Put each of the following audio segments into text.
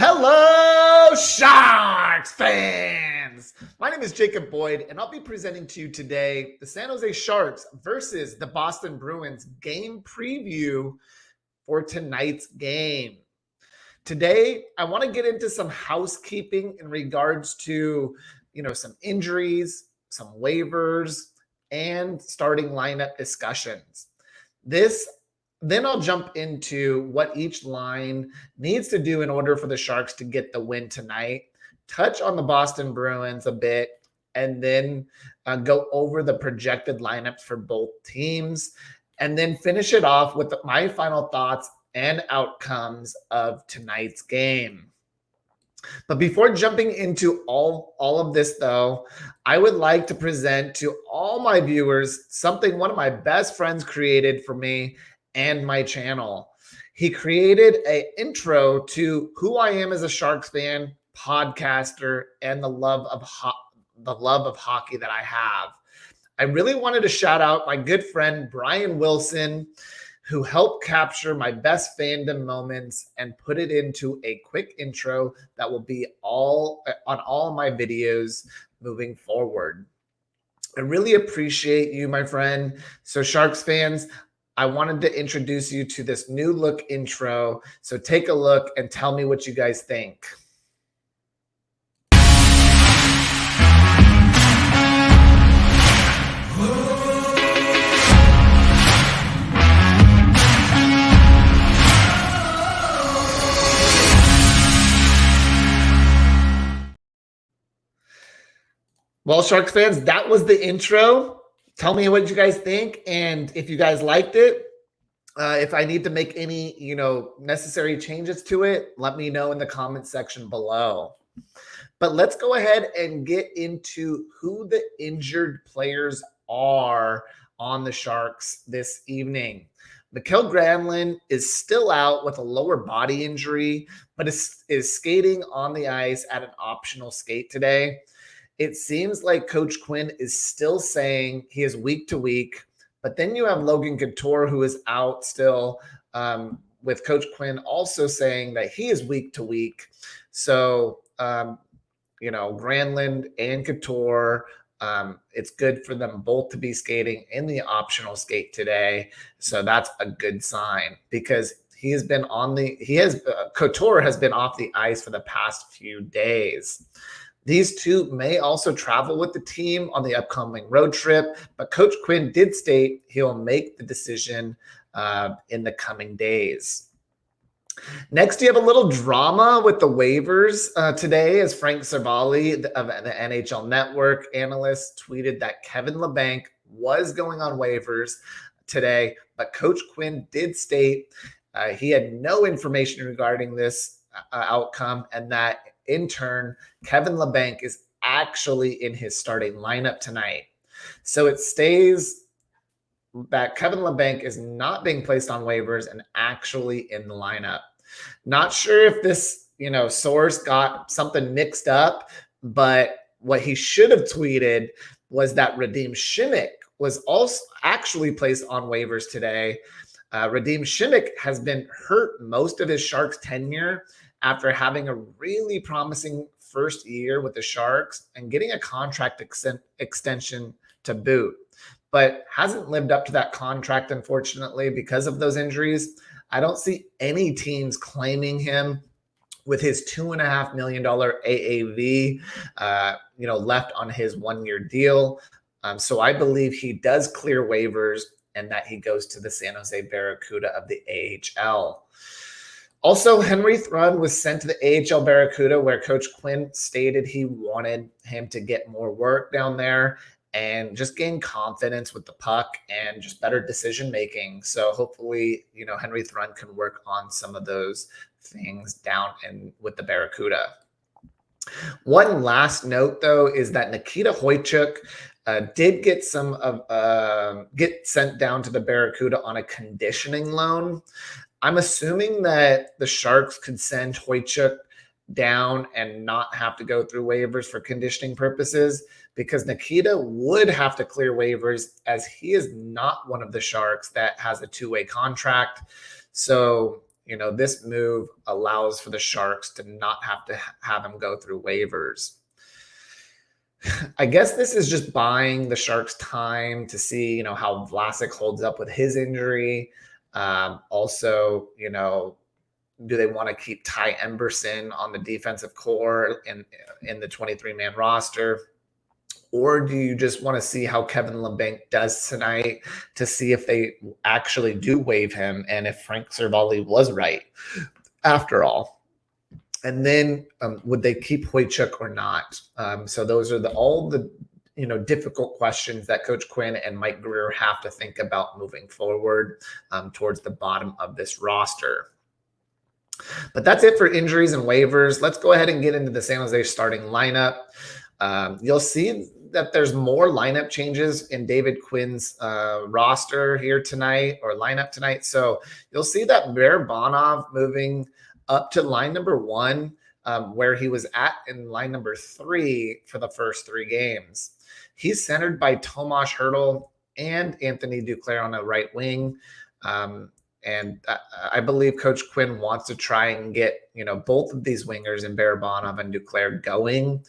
Hello, Sharks fans! My name is Jacob Boyd, and I'll be presenting to you today the San Jose Sharks versus the Boston Bruins game preview for tonight's game. Today, I want to get into some housekeeping in regards to, some injuries, some waivers, and starting lineup discussions. Then I'll jump into what each line needs to do in order for the Sharks to get the win tonight, touch on the Boston Bruins a bit, and then go over the projected lineups for both teams, and then finish it off with my final thoughts and outcomes of tonight's game. But before jumping into all of this, though, I would like to present to all my viewers something one of my best friends created for me and my channel. He created an intro to who I am as a Sharks fan, podcaster, and the love of hockey that I have. I really wanted to shout out my good friend Brian Wilson, who helped capture my best fandom moments and put it into a quick intro that will be on all my videos moving forward. I really appreciate you, my friend. So Sharks fans, I wanted to introduce you to this new look intro. So take a look and tell me what you guys think. Well, Sharks fans, that was the intro. Tell me what you guys think, and if you guys liked it. If I need to make any, necessary changes to it, let me know in the comment section below. But let's go ahead and get into who the injured players are on the Sharks this evening. Mikael Granlund is still out with a lower body injury, but is skating on the ice at an optional skate today. It seems like Coach Quinn is still saying he is week to week, but then you have Logan Couture, who is out still, with Coach Quinn also saying that he is week to week. So, Granlund and Couture, it's good for them both to be skating in the optional skate today. So that's a good sign because Couture has been off the ice for the past few days. These two may also travel with the team on the upcoming road trip, but Coach Quinn did state he'll make the decision in the coming days. Next, you have a little drama with the waivers today, as Frank Cervalli of the NHL Network analyst tweeted that Kevin Labanc was going on waivers today, but Coach Quinn did state he had no information regarding this outcome, and that in turn, Kevin Labanc is actually in his starting lineup tonight. So it stays that Kevin Labanc is not being placed on waivers and actually in the lineup. Not sure if this, source got something mixed up, but what he should have tweeted was that Radim Šimić was also actually placed on waivers today. Radim Šimić has been hurt most of his Sharks tenure after having a really promising first year with the Sharks and getting a contract extension to boot, but hasn't lived up to that contract, unfortunately, because of those injuries. I don't see any teams claiming him with his $2.5 million AAV, left on his one-year deal. So I believe he does clear waivers and that he goes to the San Jose Barracuda of the AHL. Also, Henry Thrun was sent to the AHL Barracuda, where Coach Quinn stated he wanted him to get more work down there and just gain confidence with the puck and just better decision-making. So hopefully, Henry Thrun can work on some of those things down with the Barracuda. One last note, though, is that Nikita Huychuk did get sent down to the Barracuda on a conditioning loan. I'm assuming that the Sharks could send Huychuk down and not have to go through waivers for conditioning purposes, because Nikita would have to clear waivers as he is not one of the Sharks that has a two-way contract. So this move allows for the Sharks to not have to have him go through waivers. I guess this is just buying the Sharks time to see, how Vlasic holds up with his injury. Also, do they want to keep Ty Emberson on the defensive core in the 23-man roster? Or do you just want to see how Kevin Labanc does tonight to see if they actually do waive him and if Frank Cervalli was right after all? And then would they keep Wojciech or not? So those are all the difficult questions that Coach Quinn and Mike Grier have to think about moving forward towards the bottom of this roster. But that's it for injuries and waivers. Let's go ahead and get into the San Jose starting lineup. You'll see that there's more lineup changes in David Quinn's roster here tonight, or lineup tonight. So you'll see that Barabanov moving up to line number 1, where he was at in line number 3 for the first 3 games. He's centered by Tomas Hertl and Anthony Duclair on the right wing. And I believe Coach Quinn wants to try and get, both of these wingers in Barabanov and Duclair going.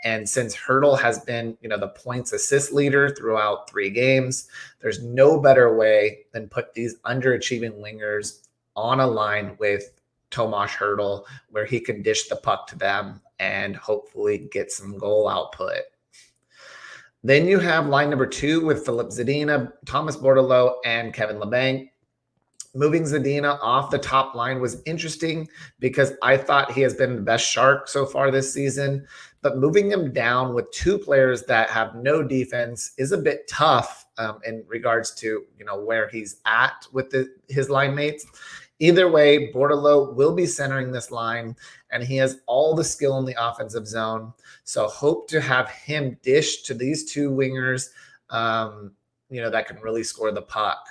And since Hertl has been, the points assist leader throughout 3 games, there's no better way than put these underachieving wingers on a line with Tomas Hertl, where he can dish the puck to them and hopefully get some goal output. Then you have line number 2 with Philip Zadina, Thomas Bordeleau, and Kevin Labanc. Moving Zadina off the top line was interesting because I thought he has been the best Shark so far this season, but moving him down with 2 players that have no defense is a bit tough in regards to, where he's at with his line mates. Either way, Bordeleau will be centering this line, and he has all the skill in the offensive zone. So hope to have him dish to these 2 wingers, that can really score the puck.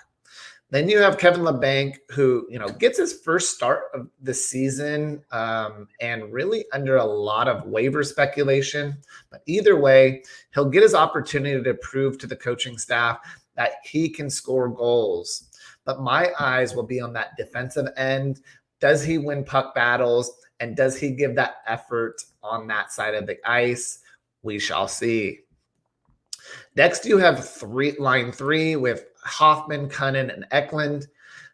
Then you have Kevin Labanc, who, gets his first start of the season and really under a lot of waiver speculation. But either way, he'll get his opportunity to prove to the coaching staff that he can score goals. But my eyes will be on that defensive end. Does he win puck battles? And does he give that effort on that side of the ice? We shall see. Next, you have line 3 with Hoffman, Cunnin, and Eklund.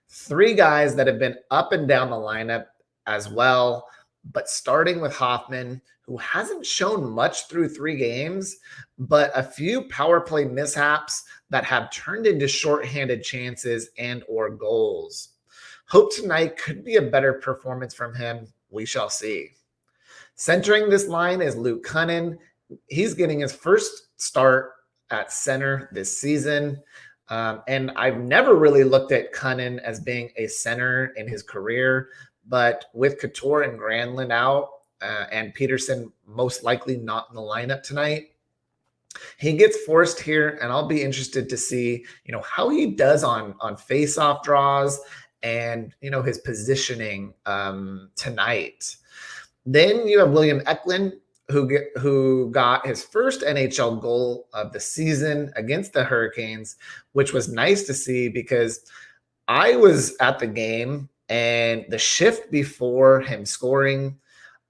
3 guys that have been up and down the lineup as well. But starting with Hoffman, who hasn't shown much through 3 games, but a few power play mishaps that have turned into shorthanded chances and or goals. Hope tonight could be a better performance from him. We shall see. Centering this line is Luke Cunnin. He's getting his first start at center this season. And I've never really looked at Cunnin as being a center in his career, but with Couture and Granlund out and Peterson most likely not in the lineup tonight, he gets forced here, and I'll be interested to see, how he does on face-off draws and, his positioning tonight. Then you have William Eklund, who got his first NHL goal of the season against the Hurricanes, which was nice to see because I was at the game, and the shift before him scoring,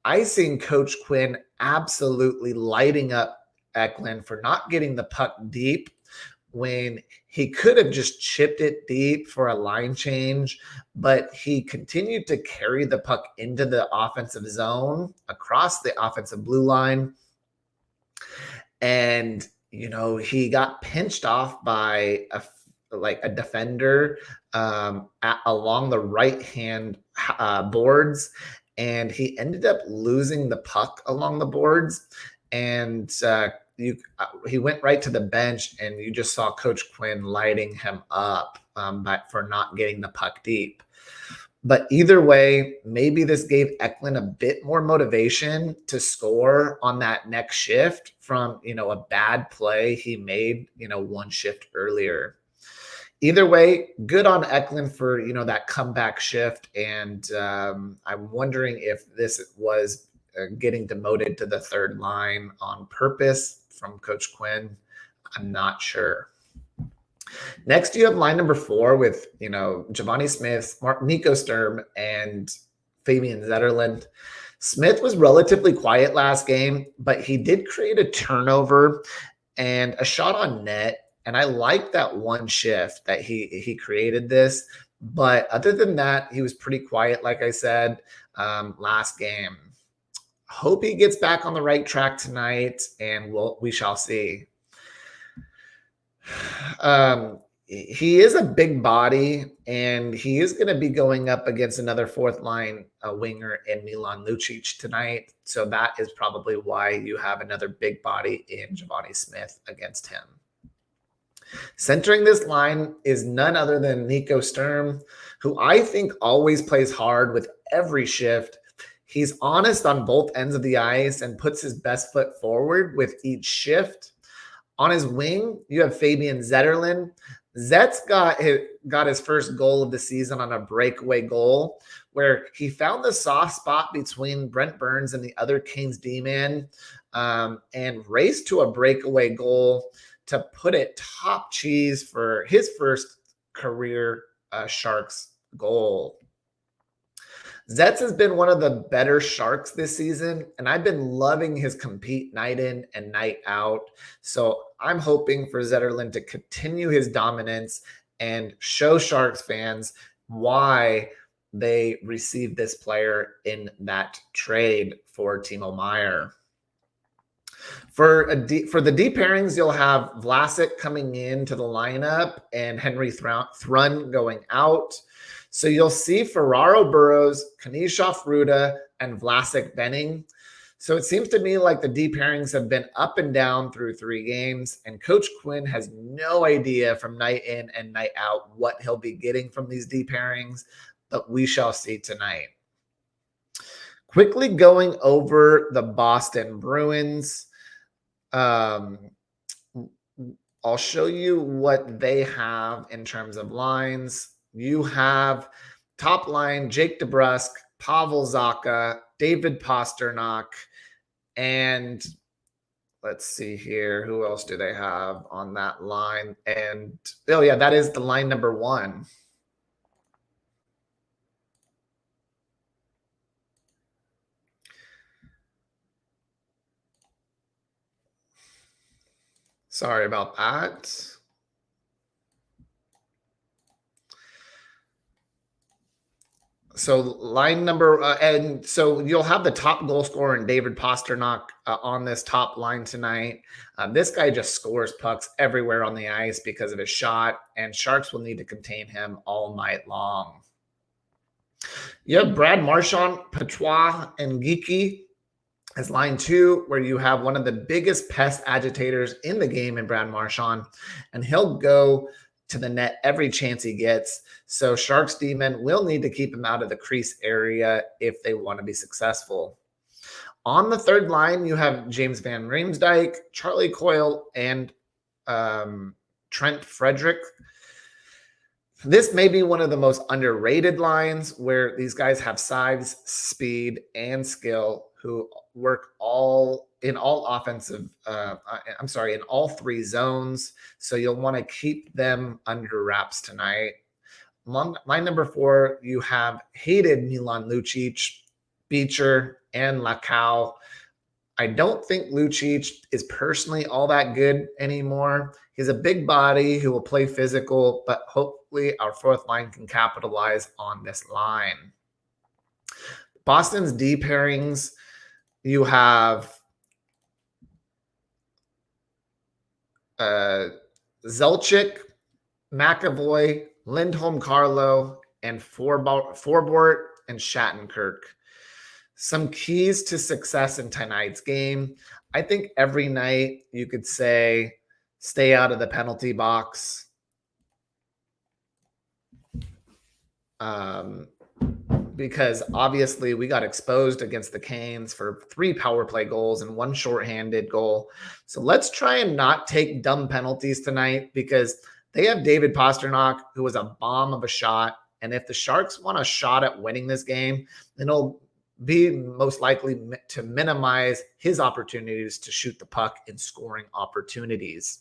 I seen Coach Quinn absolutely lighting up Eklund for not getting the puck deep when he could have just chipped it deep for a line change, but he continued to carry the puck into the offensive zone across the offensive blue line. And, he got pinched off by a defender along the right-hand boards, and he ended up losing the puck along the boards. And he went right to the bench, and you just saw Coach Quinn lighting him up for not getting the puck deep. But either way, maybe this gave Eklund a bit more motivation to score on that next shift from, a bad play he made, one shift earlier. Either way, good on Eklund for, that comeback shift. And I'm wondering if this was getting demoted to the 3rd line on purpose from Coach Quinn. I'm not sure. Next, you have line number 4 with, Giovanni Smith, Nico Sturm, and Fabian Zetterlund. Smith was relatively quiet last game, but he did create a turnover and a shot on net. And I like that one shift that he created this. But other than that, he was pretty quiet, like I said, last game. Hope he gets back on the right track tonight, and we shall see. He is a big body, and he is going to be going up against another fourth line winger in Milan Lucic tonight. So that is probably why you have another big body in Giovanni Smith against him. Centering this line is none other than Nico Sturm, who I think always plays hard with every shift. He's honest on both ends of the ice and puts his best foot forward with each shift. On his wing, you have Fabian Zetterlund. Zet's got his first goal of the season on a breakaway goal where he found the soft spot between Brent Burns and the other Canes D-man and raced to a breakaway goal to put it top cheese for his first career Sharks goal. Zetz has been one of the better Sharks this season, and I've been loving his compete night in and night out. So I'm hoping for Zetterlund to continue his dominance and show Sharks fans why they received this player in that trade for Timo Meier. For the D pairings, you'll have Vlasic coming into the lineup and Henry Thrun going out. So you'll see Ferraro Burrows, Kanishov Ruda, and Vlasic Benning. So it seems to me like the D pairings have been up and down through 3 games, and Coach Quinn has no idea from night in and night out what he'll be getting from these D pairings, but we shall see tonight. Quickly going over the Boston Bruins. I'll show you what they have in terms of lines. You have top line Jake DeBrusk, Pavel Zacha, David Pasternak, and let's see here. Who else do they have on that line? And, oh yeah, that is the line number 1. Sorry about that. So line number, and so you'll have the top goal scorer in David Pasternak on this top line tonight. This guy just scores pucks everywhere on the ice because of his shot, and Sharks will need to contain him all night long. You have Brad Marchand, Patois, and Geeky as line 2, where you have one of the biggest pest agitators in the game in Brad Marchand, and he'll go to the net every chance he gets. So Sharks D-men will need to keep him out of the crease area if they want to be successful. On the third line, you have James Van Riemsdyk, Charlie Coyle, and Trent Frederick. This may be one of the most underrated lines where these guys have size, speed, and skill who work in all 3 zones. So you'll want to keep them under wraps tonight. Line number 4, you have hated Milan Lucic, Beecher, and Lacau. I don't think Lucic is personally all that good anymore. He's a big body who will play physical, but hopefully our fourth line can capitalize on this line. Boston's D pairings, you have Zelchik, McAvoy, Lindholm Carlo, and Forbort and Shattenkirk. Some keys to success in tonight's game. I think every night you could say, stay out of the penalty box. Because obviously we got exposed against the Canes for 3 power play goals and 1 shorthanded goal. So let's try and not take dumb penalties tonight, because they have David Pasternak, who was a bomb of a shot. And if the Sharks want a shot at winning this game, then it'll be most likely to minimize his opportunities to shoot the puck in scoring opportunities.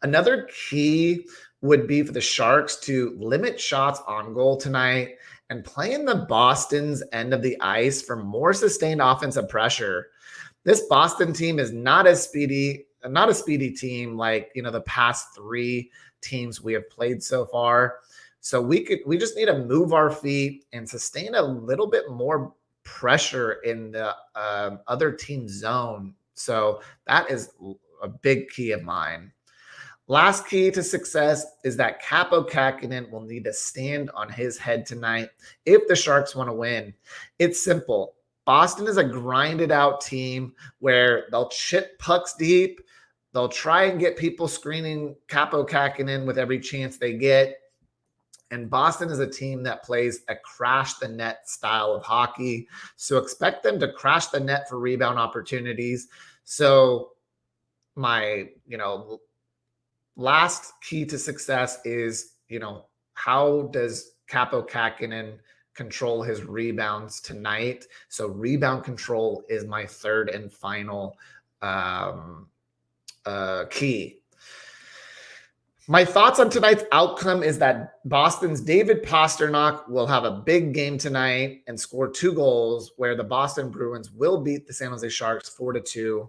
Another key would be for the Sharks to limit shots on goal tonight and play in the Boston's end of the ice for more sustained offensive pressure. This Boston team is not a speedy team like, the past three teams we have played so far. So we just need to move our feet and sustain a little bit more pressure in the other team's zone. So that is a big key of mine. Last key to success is that Capo Kakinen will need to stand on his head tonight if the Sharks want to win. It's simple. Boston is a grinded out team where they'll chip pucks deep. They'll try and get people screening Capo Kakinen with every chance they get. And Boston is a team that plays a crash the net style of hockey. So expect them to crash the net for rebound opportunities. So my, last key to success is, how does Capo Kakinen control his rebounds tonight? So rebound control is my third and final key. My thoughts on tonight's outcome is that Boston's David Pastrnak will have a big game tonight and score 2 goals, where the Boston Bruins will beat the San Jose Sharks 4-2.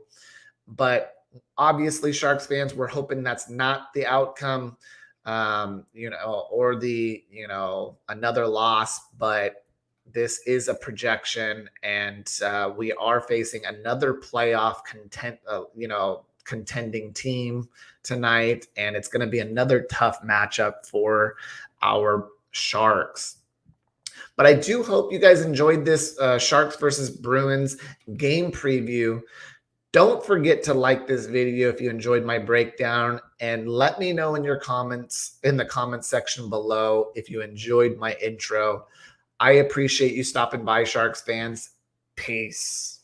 But obviously, Sharks fans, we're hoping that's not the outcome, or the, another loss. But this is a projection, and we are facing another playoff contending team tonight, and it's going to be another tough matchup for our Sharks. But I do hope you guys enjoyed this Sharks versus Bruins game preview. Don't forget to like this video if you enjoyed my breakdown, and let me know in the comments section below if you enjoyed my intro. I appreciate you stopping by, Sharks fans. Peace.